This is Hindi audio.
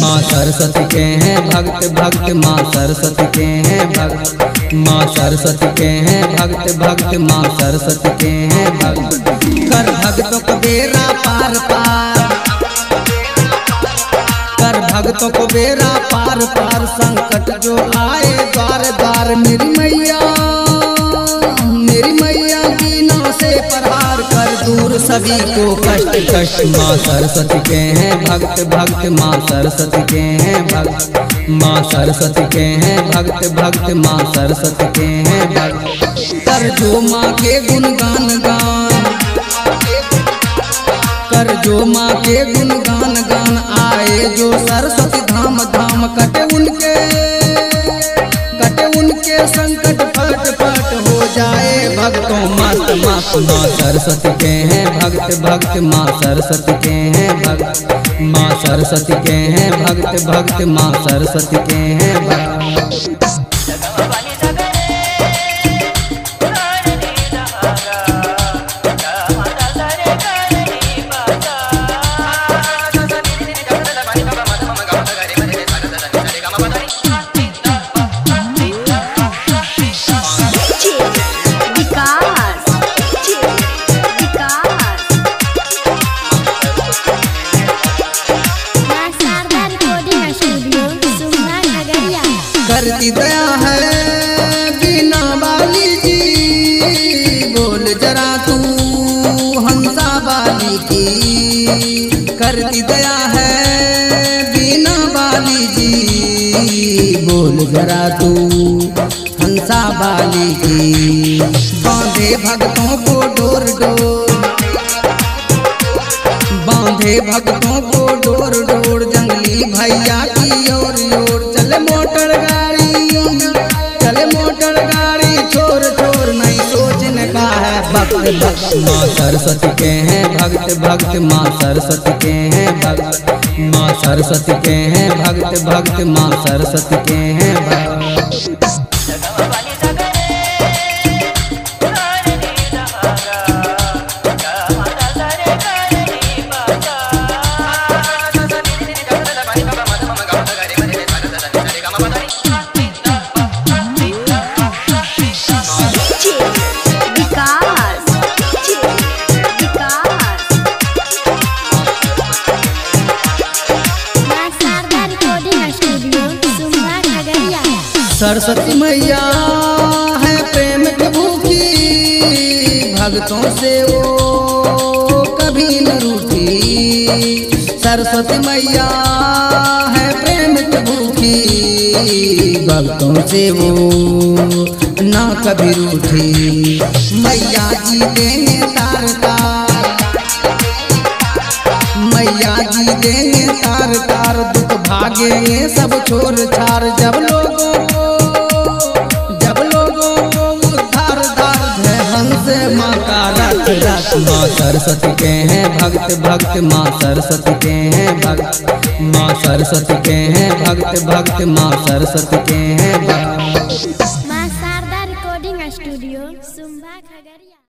माँ सरस्वती के हैं भक्त भक्त, माँ सरस्वती के हैं भक्त, माँ सरस्वती के हैं भक्त भक्त, माँ सरस्वती के हैं भक्त। कर भक्तों को बेड़ा पार पार, कर भक्तों को बेड़ा पार पार, संकट जो आए द्वार द्वार। मेरी मैया की नाव से प्रहार कर, दूर सभी को कष्ट कष्ट। माँ सरस्वती के हैं भक्त भक्त, माँ सरस्वती के हैं भक्त, माँ सरस्वती के हैं भक्त भक्त, माँ सरस्वती के हैं भक्त। कर जो माँ के गुणगान गान, कर जो माँ के गुणगान गान, आए जो सरस्वती धाम धाम। कटे उनके संकट फट फट हो जाए भक्तों मस्त मस्त। माँ सरस्वती के हैं भक्त भक्त, माँ सरस्वती के हैं भक्त, माँ सरस्वती के हैं भक्त भक्त, माँ सरस्वती के हैं भक्त। करती दया है बीना वाली की, बोल जरा तू हंसा वाली की। करती दया है बीना वाली जी, बोल जरा तू हंसा वाली की। बांधे भक्तों को डोर डोर, बांधे भक्तों को डोर डोर, जंगली भैया की ओर ओर। चले मोटर छोर छोर, नहीं सोचने का है भक्त भक्त। माँ सरस्वती के हैं भक्त भक्त, माँ सरस्वती के हैं भक्त, माँ सरस्वती के हैं भक्त भक्त, माँ सरस्वती के हैं भक्त। सरस्वती मैया है प्रेम की भूखी, भक्तों से वो कभी न रूठी। सरस्वती मैया है प्रेम की भूखी, भक्तों से वो ना कभी रूठी। मैया जी देंगे तार तार, मैया जी देंगे तार तार, दुख भागेंगे सब छोर छार। जब लोगों माँ का रथ रथ। माँ सरस्वती के हैं भक्त भक्त, माँ सरस्वती के हैं भक्त, माँ सरस्वती के हैं भक्त भक्त, माँ सरस्वती के हैं भक्त। माँ शारदा रिकॉर्डिंग स्टूडियो, सुंबा खगड़िया।